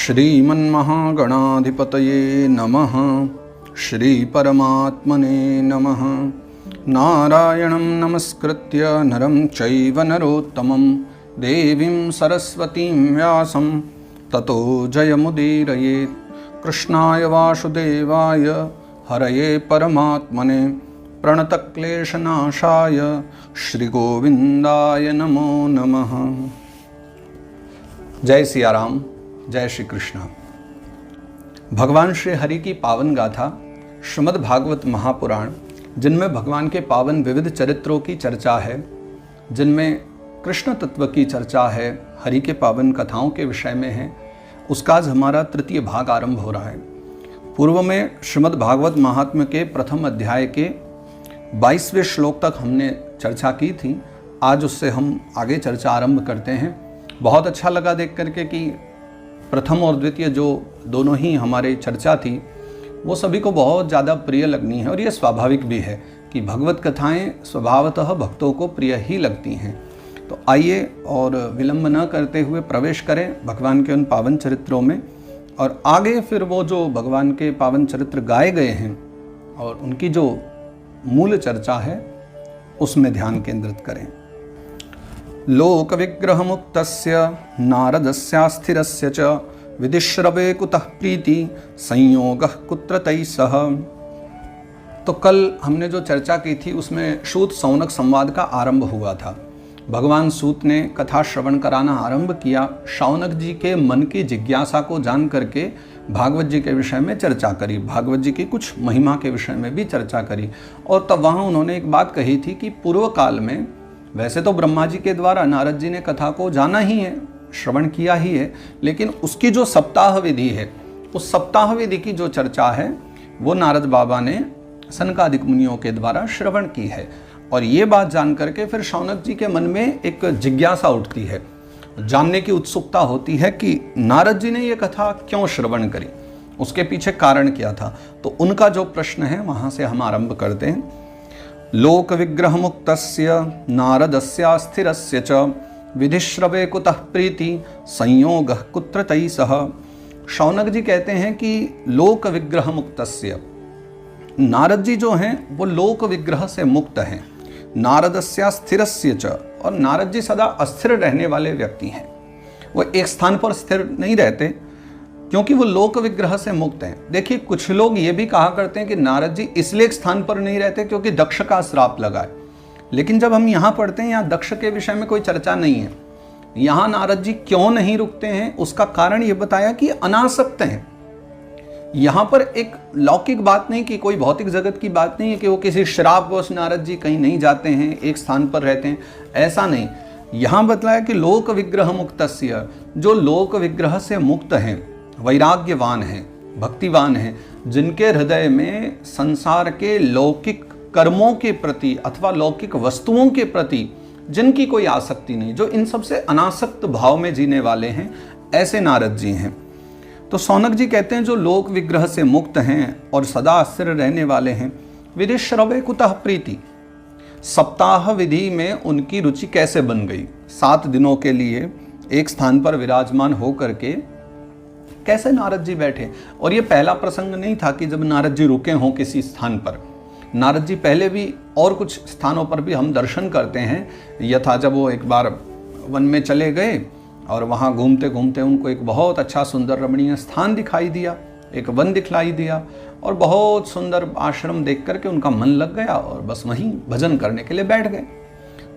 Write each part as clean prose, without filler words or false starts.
श्रीमन्महागणाधिपतये नमः। श्रीपरमात्मने नमः। नारायणं नमस्कृत्य नरं चैव नरोत्तमं देवीं सरस्वतीं व्यासं ततो जयमुदीरयेत्। कृष्णाय वासुदेवाय हरये परमात्मने प्रणतक्लेशनाशाय श्रीगोविन्दाय नमो नमः। जय सिया राम, जय श्री कृष्ण। भगवान श्री हरि की पावन गाथा श्रीमद् भागवत महापुराण, जिनमें भगवान के पावन विविध चरित्रों की चर्चा है, जिनमें कृष्ण तत्व की चर्चा है, हरि के पावन कथाओं के विषय में है, उसका आज हमारा तृतीय भाग आरंभ हो रहा है। पूर्व में श्रीमद् भागवत महात्म्य के प्रथम अध्याय के 22वें श्लोक तक हमने चर्चा की थी। आज उससे हम आगे चर्चा आरंभ करते हैं। बहुत अच्छा लगा देख करके कि प्रथम और द्वितीय जो दोनों ही हमारी चर्चा थी वो सभी को बहुत ज़्यादा प्रिय लगनी है, और ये स्वाभाविक भी है कि भगवत कथाएं स्वभावतः भक्तों को प्रिय ही लगती हैं। तो आइए और विलंब न करते हुए प्रवेश करें भगवान के उन पावन चरित्रों में, और आगे फिर वो जो भगवान के पावन चरित्र गाए गए हैं और उनकी जो मूल चर्चा है उसमें ध्यान केंद्रित करें। लोक विग्रह मुक्तस्य नारदस्यास्थिरस्य च विधिश्रवे कुतः प्रीति संयोगः कुत्र तैः सह। तो कल हमने जो चर्चा की थी उसमें सूत सौनक संवाद का आरंभ हुआ था। भगवान सूत ने कथा श्रवण कराना आरंभ किया। शौनक जी के मन की जिज्ञासा को जान करके भागवत जी के विषय में चर्चा करी, भागवत जी की कुछ महिमा के विषय में भी चर्चा करी। और तब वहाँ उन्होंने एक बात कही थी कि पूर्व काल में वैसे तो ब्रह्मा जी के द्वारा नारद जी ने कथा को जाना ही है, श्रवण किया ही है, लेकिन उसकी जो सप्ताह विधि है, उस सप्ताह विधि की जो चर्चा है वो नारद बाबा ने सनकादिक मुनियों के द्वारा श्रवण की है। और ये बात जान करके फिर शौनक जी के मन में एक जिज्ञासा उठती है, जानने की उत्सुकता होती है कि नारद जी ने ये कथा क्यों श्रवण करी, उसके पीछे कारण क्या था। तो उनका जो प्रश्न है वहाँ से हम आरंभ करते हैं। लोक विग्रह मुक्तस्य नारदस्यास्थिरस्य च विधिश्रवे कुतः प्रीति संयोगः कुत्र तैः सह। शौनक जी कहते हैं कि लोक विग्रह मुक्तस्य, नारद जी जो हैं वो लोक विग्रह से मुक्त हैं। नारदस्यास्थिरस्य च, और नारद जी सदा अस्थिर रहने वाले व्यक्ति हैं, वो एक स्थान पर स्थिर नहीं रहते क्योंकि वो लोक विग्रह से मुक्त हैं। देखिए, कुछ लोग ये भी कहा करते हैं कि नारद जी इसलिए एक स्थान पर नहीं रहते क्योंकि दक्ष का श्राप लगा है, लेकिन जब हम यहाँ पढ़ते हैं यहाँ दक्ष के विषय में कोई चर्चा नहीं है। यहाँ नारद जी क्यों नहीं रुकते हैं उसका कारण ये बताया कि अनासक्त हैं। यहाँ पर एक लौकिक बात नहीं कि कोई भौतिक जगत की बात नहीं है कि वो किसी श्रापवश नारद जी कहीं नहीं जाते हैं, एक स्थान पर रहते हैं, ऐसा नहीं। यहाँ बतलाया कि लोक विग्रह मुक्तस्य, जो लोक विग्रह से मुक्त हैं, वैराग्यवान हैं, भक्तिवान हैं, जिनके हृदय में संसार के लौकिक कर्मों के प्रति अथवा लौकिक वस्तुओं के प्रति जिनकी कोई आसक्ति नहीं, जो इन सबसे अनासक्त भाव में जीने वाले हैं, ऐसे नारद जी हैं। तो शौनक जी कहते हैं जो लोक विग्रह से मुक्त हैं और सदा स्थिर रहने वाले हैं, विधिश्रवे कुतः प्रीति, सप्ताह विधि में उनकी रुचि कैसे बन गई। 7 दिनों के लिए एक स्थान पर विराजमान हो करके कैसे नारद जी बैठे। और ये पहला प्रसंग नहीं था कि जब नारद जी रुके हों किसी स्थान पर। नारद जी पहले भी और कुछ स्थानों पर भी हम दर्शन करते हैं। यथा जब वो एक बार वन में चले गए और वहाँ घूमते घूमते उनको एक बहुत अच्छा सुंदर रमणीय स्थान दिखाई दिया, एक वन दिखलाई दिया, और बहुत सुंदर आश्रम देख करके उनका मन लग गया और बस वहीं भजन करने के लिए बैठ गए।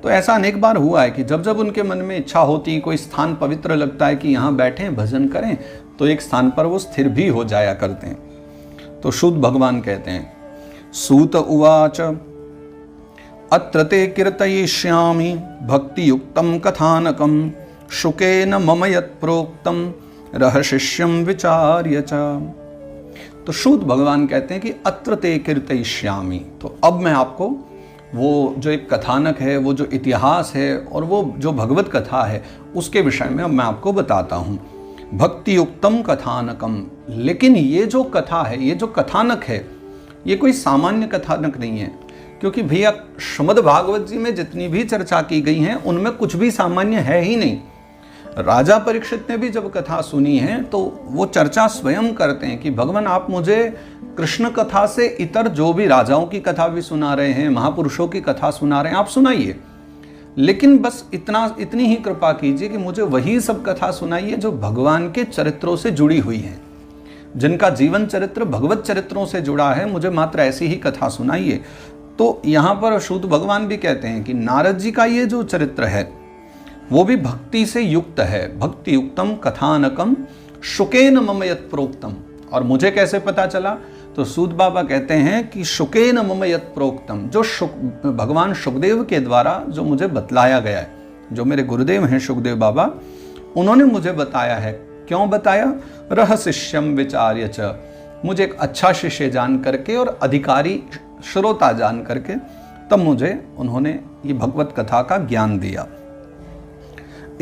तो ऐसा अनेक बार हुआ है कि जब जब उनके मन में इच्छा होती, कोई स्थान पवित्र लगता है कि यहाँ बैठें भजन करें, तो एक स्थान पर वो स्थिर भी हो जाया करते हैं। तो शुद्ध भगवान कहते हैं, सूत उवाच अत्र ते कीर्तयिष्यामि भक्तियुक्तं कथानकं शुकेन मम यत् प्रोक्तं रहशिष्यं विचार्य च। तो शुद्ध भगवान कहते हैं कि अत्र ते कीर्तयिष्यामि, तो अब मैं आपको वो जो एक कथानक है, वो जो इतिहास है और वो जो भगवत कथा है उसके विषय में अब मैं आपको बताता हूँ। भक्ति युक्तम कथानकम, लेकिन ये जो कथा है, ये जो कथानक है, ये कोई सामान्य कथानक नहीं है, क्योंकि भैया श्रीमद् भागवत जी में जितनी भी चर्चा की गई हैं उनमें कुछ भी सामान्य है ही नहीं। राजा परीक्षित ने भी जब कथा सुनी है तो वो चर्चा स्वयं करते हैं कि भगवान आप मुझे कृष्ण कथा से इतर जो भी राजाओं की कथा भी सुना रहे हैं, महापुरुषों की कथा सुना रहे हैं, आप सुनाइए, लेकिन बस इतनी ही कृपा कीजिए कि मुझे वही सब कथा सुनाइए जो भगवान के चरित्रों से जुड़ी हुई है, जिनका जीवन चरित्र भगवत चरित्रों से जुड़ा है, मुझे मात्र ऐसी ही कथा सुनाइए। तो यहाँ पर शुद्ध भगवान भी कहते हैं कि नारद जी का ये जो चरित्र है वो भी भक्ति से युक्त है। भक्ति युक्तम कथानकम शुकेन मम यत् प्रोक्तम। और मुझे कैसे पता चला? तो सूत बाबा कहते हैं कि शुकेन मम यत् प्रोक्तम, जो भगवान सुखदेव के द्वारा जो मुझे बतलाया गया है, जो मेरे गुरुदेव हैं सुखदेव बाबा, उन्होंने मुझे बताया है। क्यों बताया? रह शिष्यम विचार्य च, मुझे एक अच्छा शिष्य जान करके और अधिकारी श्रोता जान करके तब मुझे उन्होंने ये भगवत कथा का ज्ञान दिया।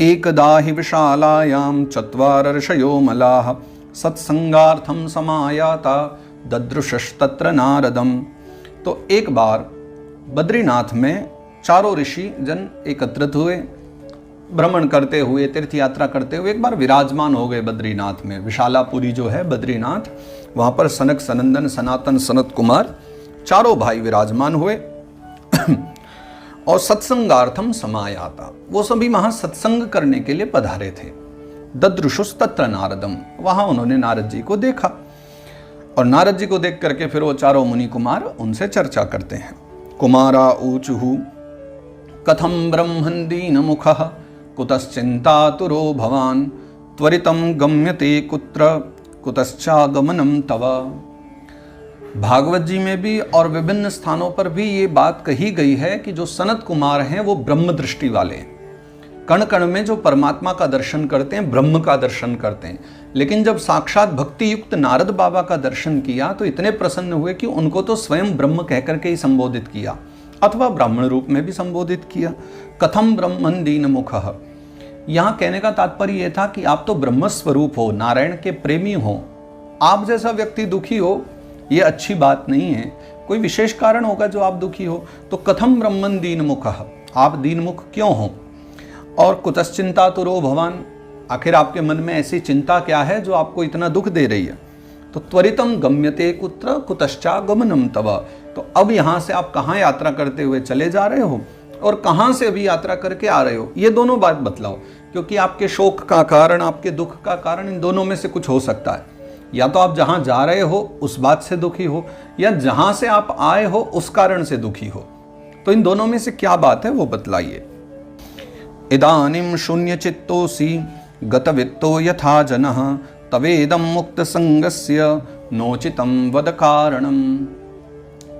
एकदा हि विशालायां चत्वार ऋषयो मलाः सत्संगार्थम समायाता ददृशस्तत्र नारदम। तो एक बार बद्रीनाथ में चारों ऋषि जन एकत्रित हुए, भ्रमण करते हुए, तीर्थ यात्रा करते हुए एक बार विराजमान हो गए बद्रीनाथ में। विशालापुरी जो है बद्रीनाथ, वहाँ पर सनक, सनंदन, सनातन, सनत कुमार चारों भाई विराजमान हुए और सत्संगार्थम समायाता, वो सभी वहां सत्संग करने के लिए पधारे थे। ददृशुस्तत्र नारदम, वहां उन्होंने नारद जी को देखा और नारद जी को देख करके फिर वो चारों मुनि कुमार उनसे चर्चा करते हैं। कुमारा ऊचुहु कथम ब्रह्मन् दीन मुखः कुतश्चिन्तातुरो भवान् त्वरितं गम्यते कुत्र कुतश्चागमनं तव। भागवत जी में भी और विभिन्न स्थानों पर भी ये बात कही गई है कि जो सनत कुमार हैं वो ब्रह्म दृष्टि वाले हैं, कण कण में जो परमात्मा का दर्शन करते हैं, ब्रह्म का दर्शन करते हैं। लेकिन जब साक्षात भक्ति युक्त नारद बाबा का दर्शन किया तो इतने प्रसन्न हुए कि उनको तो स्वयं ब्रह्म कहकर के ही संबोधित किया, अथवा ब्राह्मण रूप में भी संबोधित किया। कथम ब्रह्मन् दीन मुखः, यहाँ कहने का तात्पर्य यह था कि आप तो ब्रह्म स्वरूप हो, नारायण के प्रेमी हो, आप जैसा व्यक्ति दुखी हो ये अच्छी बात नहीं है, कोई विशेष कारण होगा जो आप दुखी हो। तो कथम ब्रह्मन् दीन मुखः, आप दीन मुख क्यों हो? और कुतश्चिन्तातुरो भवान, आखिर आपके मन में ऐसी चिंता क्या है जो आपको इतना दुख दे रही है? तो त्वरितम गम्यते कुत्र कुतश्चागमनम तव, तो अब यहाँ से आप कहाँ यात्रा करते हुए चले जा रहे हो और कहाँ से अभी यात्रा करके आ रहे हो, ये दोनों बात बतलाओ, क्योंकि आपके शोक का कारण, आपके दुख का कारण इन दोनों में से कुछ हो सकता है। या तो आप जहां जा रहे हो उस बात से दुखी हो, या जहां से आप आए हो उस कारण से दुखी हो। तो इन दोनों में से क्या बात है वो बतलाइए। इदानीं शून्य चित्तोसी गतवित्तो यथा जनः तवेदं मुक्त संगस्य नोचितं वद कारणम।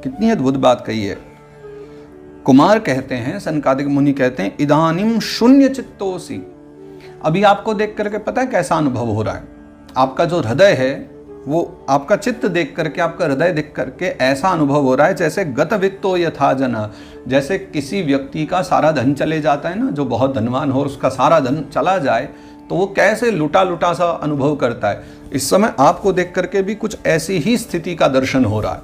कितनी अद्भुत बात कही है। कुमार कहते हैं, सनकादिक मुनि कहते हैं, इदानीं शून्य चित्तोसी, अभी आपको देख करके पता है कैसा अनुभव हो रहा है? आपका जो हृदय है वो, आपका चित्त देख करके, आपका हृदय देख करके ऐसा अनुभव हो रहा है जैसे गतवित्तो यथा जन, जैसे किसी व्यक्ति का सारा धन चले जाता है ना, जो बहुत धनवान हो उसका सारा धन चला जाए तो वो कैसे लुटा लुटा सा अनुभव करता है। इस समय आपको देख करके भी कुछ ऐसी ही स्थिति का दर्शन हो रहा है।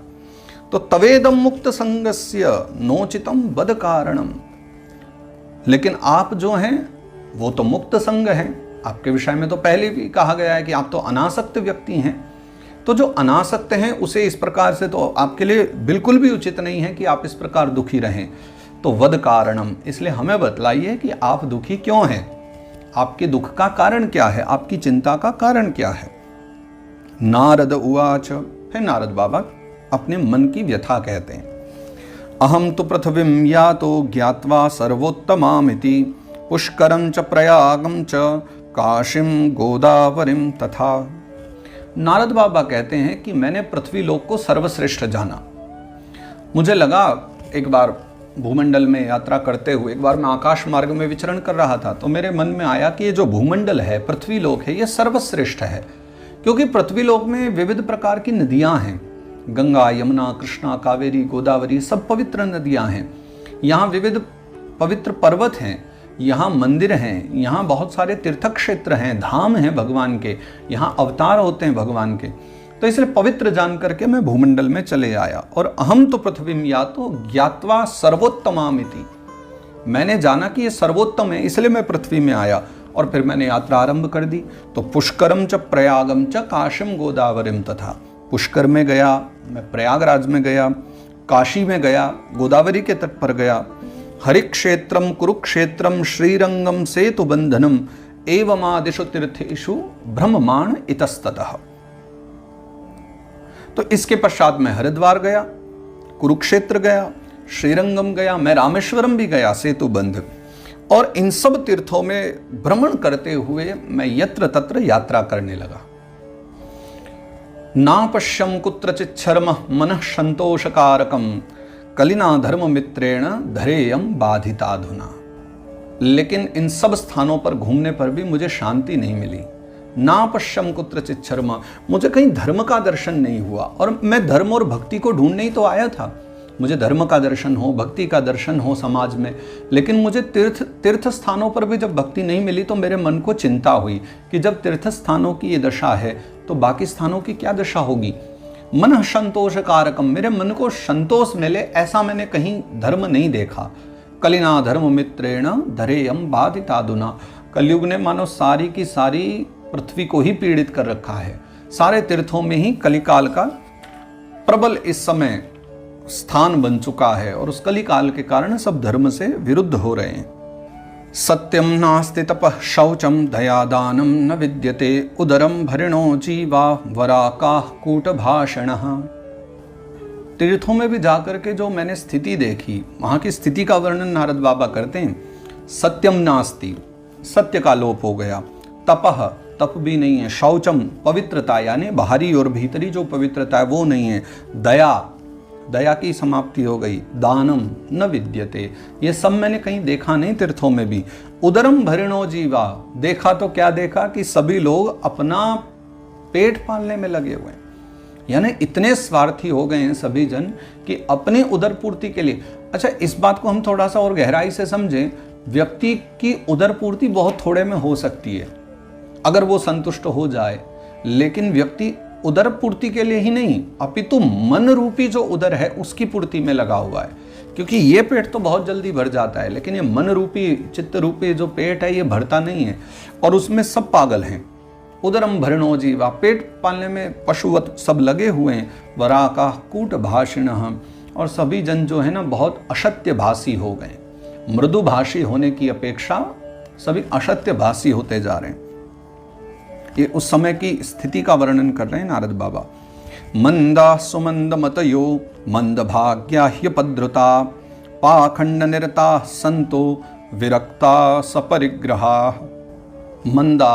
तो तवेदम मुक्त संगस्य नोचितम बद कारणम, लेकिन आप जो हैं वो तो मुक्त संग हैं। आपके विषय में तो पहले भी कहा गया है कि आप तो अनासक्त व्यक्ति हैं। तो जो अनासक्त हैं उसे इस प्रकार से तो आपके लिए बिल्कुल भी उचित नहीं है कि आप इस प्रकार दुखी रहें। तो वद कारणम, इसलिए हमें बतलाइए कि आप दुखी क्यों हैं, आपके दुख का कारण क्या है, आपकी चिंता का कारण क्या है। नारद उवाच, फिर नारद बाबा अपने मन की व्यथा कहते हैं। अहम तो पृथ्वीं यातो ज्ञात्वा सर्वोत्तमामिति पुष्करं च प्रयागं च काशीम गोदावरीम तथा। नारद बाबा कहते हैं कि मैंने पृथ्वी लोक को सर्वश्रेष्ठ जाना। मुझे लगा, एक बार भूमंडल में यात्रा करते हुए, एक बार मैं आकाश मार्ग में विचरण कर रहा था तो मेरे मन में आया कि ये जो भूमंडल है, पृथ्वी लोक है, ये सर्वश्रेष्ठ है, क्योंकि पृथ्वी लोक में विविध प्रकार की नदियां हैं। गंगा, यमुना, कृष्णा, कावेरी, गोदावरी, सब पवित्र नदियां हैं। यहाँ विविध पवित्र पर्वत हैं, यहाँ मंदिर हैं, यहाँ बहुत सारे तीर्थ क्षेत्र हैं, धाम हैं भगवान के, यहाँ अवतार होते हैं भगवान के। तो इसलिए पवित्र जान करके मैं भूमंडल में चले आया। और अहम तो पृथ्वीं यातो ज्ञात्वा सर्वोत्तमामिति, मैंने जाना कि ये सर्वोत्तम है, इसलिए मैं पृथ्वी में आया। और फिर मैंने यात्रा आरंभ कर दी। तो पुष्करम च प्रयागम च काशीम गोदावरीम तथा, पुष्कर में गया, मैं प्रयागराज में गया, काशी में गया, गोदावरी के तट पर गया, हरिक्षेत्रम कुरुक्षेत्रम श्रीरंगम सेतु बंधनम एवमादिषु तीर्थेषु ब्रह्ममाण इतस्ततः। तो इसके पश्चात मैं हरिद्वार गया, कुरुक्षेत्र गया, श्रीरंगम गया, मैं रामेश्वरम भी गया, सेतु बंध, और इन सब तीर्थों में भ्रमण करते हुए मैं यत्र तत्र यात्रा करने लगा। नापश्यम कुत्रचित् शर्म मनः संतोषकारकम कलिना धर्म मित्रेण धरेयम बाधिताधुना। लेकिन इन सब स्थानों पर घूमने पर भी मुझे शांति नहीं मिली। नापश्यम कुत्रचित् शर्म, मुझे कहीं धर्म का दर्शन नहीं हुआ। और मैं धर्म और भक्ति को ढूंढने ही तो आया था, मुझे धर्म का दर्शन हो, भक्ति का दर्शन हो समाज में। लेकिन मुझे तीर्थ स्थानों पर भी जब भक्ति नहीं मिली तो मेरे मन को चिंता हुई कि जब तीर्थ स्थानों की ये दशा है तो बाकी स्थानों की क्या दशा होगी। मन संतोष कारकम, मेरे मन को संतोष मिले ऐसा मैंने कहीं धर्म नहीं देखा। कलिना धर्म मित्रेण धरेयम बाधिताधुना, कलयुग ने मानो सारी की सारी पृथ्वी को ही पीड़ित कर रखा है। सारे तीर्थों में ही कलिकाल का प्रबल इस समय स्थान बन चुका है और उस कलिकाल के कारण सब धर्म से विरुद्ध हो रहे हैं। सत्यम नास्ति तपः शौचम दयादानम न विद्यते उदरम भरिणो जीवा वराकाः कूटभाषणः। तीर्थों में भी जाकर के जो मैंने स्थिति देखी, वहाँ की स्थिति का वर्णन नारद बाबा करते हैं। सत्यम नास्ति, सत्य का लोप हो गया। तपः, तप भी नहीं है। शौचम, पवित्रता यानी बाहरी और भीतरी जो पवित्रता है वो नहीं है। दया, दया की समाप्ति हो गई। दानम न विद्यते, ये सब मैंने कहीं देखा नहीं तीर्थों में भी। उदरम भरिणो जीवा, देखा तो क्या देखा कि सभी लोग अपना पेट पालने में लगे हुए हैं। यानी इतने स्वार्थी हो गए हैं सभी जन कि अपने उदर पूर्ति के लिए। अच्छा, इस बात को हम थोड़ा सा और गहराई से समझें। व्यक्ति की उदर पूर्ति बहुत थोड़े में हो सकती है अगर वो संतुष्ट हो जाए, लेकिन व्यक्ति उदर पूर्ति के लिए ही नहीं अपितु मन रूपी जो उदर है उसकी पूर्ति में लगा हुआ है। क्योंकि ये पेट तो बहुत जल्दी भर जाता है, लेकिन ये मन रूपी चित्त रूपी जो पेट है ये भरता नहीं है और उसमें सब पागल हैं। उदरम भरणो जीवा, पेट पालने में पशुवत सब लगे हुए हैं। वराकाः कूटभाषिणः, और सभी जन जो है ना बहुत असत्य भाषी हो गए। मृदु भाषी होने की अपेक्षा सभी असत्य भाषी होते जा रहे हैं। ये उस समय की स्थिति का वर्णन कर रहे हैं नारद बाबा। मंदा सुमंद मतयो मंद भाग्या ह्यपद्रुता पाखंड निरता संतो विरक्ता सपरिग्रहा। मंदा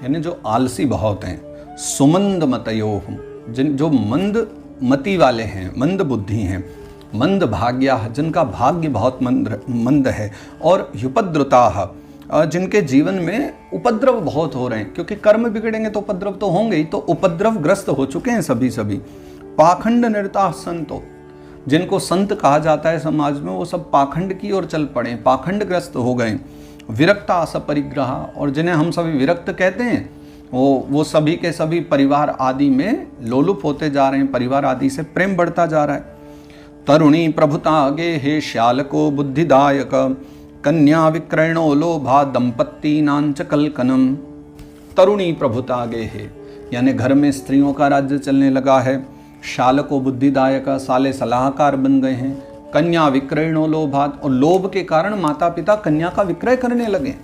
यानी जो आलसी बहुत हैं। सुमंद मतयो, जिन जो मंद मति वाले हैं, मंद बुद्धि हैं। मंद भाग्या, जिनका भाग्य बहुत मंद है। और ह्युपद्रुता, जिनके जीवन में उपद्रव बहुत हो रहे हैं, क्योंकि कर्म बिगड़ेंगे तो उपद्रव तो होंगे ही, तो उपद्रव ग्रस्त हो चुके हैं सभी। पाखंड निरता संतो, जिनको संत कहा जाता है समाज में, वो सब पाखंड की ओर चल पड़े, पाखंड ग्रस्त हो गए। विरक्ता सपरिग्रह, और जिन्हें हम सभी विरक्त कहते हैं वो सभी के सभी परिवार आदि में लोलुप होते जा रहे हैं, परिवार आदि से प्रेम बढ़ता जा रहा है। तरुणी प्रभुता आगे हे श्यालको बुद्धिदायक कन्या विक्रयणो लोभा दंपत्तिनांच कलकनम। तरुणी प्रभुता आगे है, यानी घर में स्त्रियों का राज्य चलने लगा है। शालको बुद्धिदायक, साले सलाहकार बन गए हैं। कन्या विक्रयणो लोभात, और लोभ के कारण माता पिता कन्या का विक्रय करने लगे,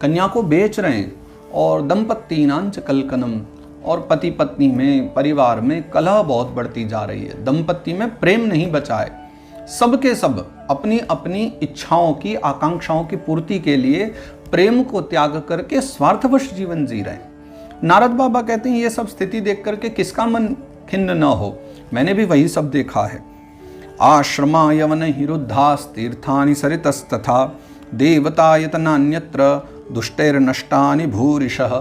कन्या को बेच रहे हैं। और दंपत्तिनांच कलकनम, और पति पत्नी में, परिवार में कलह बहुत बढ़ती जा रही है। दंपत्ति में प्रेम नहीं बचा है। सबके सब अपनी अपनी इच्छाओं की, आकांक्षाओं की पूर्ति के लिए प्रेम को त्याग करके स्वार्थवश जीवन जी रहे हैं। नारद बाबा कहते हैं ये सब स्थिति देख करके किसका मन खिन्न न हो। मैंने भी वही सब देखा है। आश्रमा यवन हिरुद्धास तीर्थानि सरितस्तथा देवतायतनान्यत्र दुष्टैर्नष्टानि भूरिशः।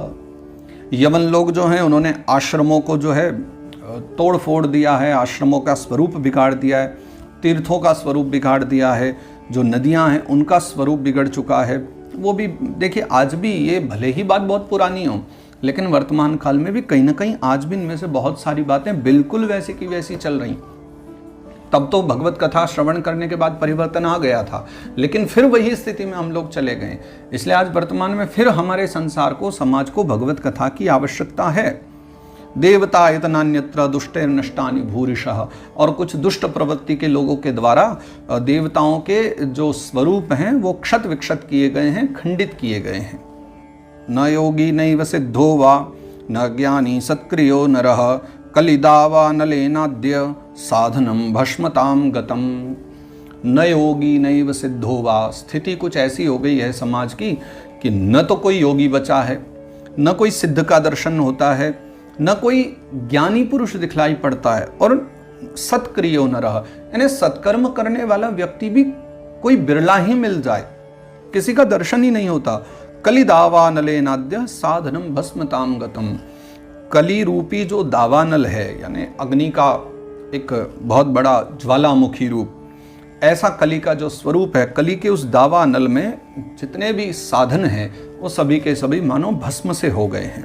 यवन लोग जो हैं उन्होंने आश्रमों को जो है तोड़ फोड़ दिया है, आश्रमों का स्वरूप बिगाड़ दिया है, तीर्थों का स्वरूप बिगाड़ दिया है। जो नदियां हैं उनका स्वरूप बिगड़ चुका है। वो भी देखिए, आज भी ये भले ही बात बहुत पुरानी हो, लेकिन वर्तमान काल में भी कहीं ना कहीं आज भी इनमें से बहुत सारी बातें बिल्कुल वैसी की वैसी चल रही। तब तो भगवत कथा श्रवण करने के बाद परिवर्तन आ गया था, लेकिन फिर वही स्थिति में हम लोग चले गए। इसलिए आज वर्तमान में फिर हमारे संसार को, समाज को भगवत कथा की आवश्यकता है। देवता यतनान्यत्र दुष्टे नष्टानि भूरिशः, और कुछ दुष्ट प्रवृत्ति के लोगों के द्वारा देवताओं के जो स्वरूप हैं वो क्षत विक्षत किए गए हैं, खंडित किए गए हैं। न योगी नैव सिद्धो वा न ज्ञानी सत्क्रियो नरः कलिदावा नलेनाद्य साधनम भस्मताम गतम। न योगी नैव सिद्धो वा, स्थिति कुछ ऐसी हो गई है समाज की कि न तो कोई योगी बचा है, न कोई सिद्ध का दर्शन होता है, न कोई ज्ञानी पुरुष दिखलाई पड़ता है, और सत्क्रियो न रहा, यानी सत्कर्म करने वाला व्यक्ति भी कोई बिरला ही मिल जाए, किसी का दर्शन ही नहीं होता। कलिदावा नलेनाद्य साधनम भस्मताम गतम। कली रूपी जो दावानल है, यानी अग्नि का एक बहुत बड़ा ज्वालामुखी रूप, ऐसा कली का जो स्वरूप है, कली के उस दावानल में जितने भी साधन हैं वो सभी के सभी मानो भस्म से हो गए हैं।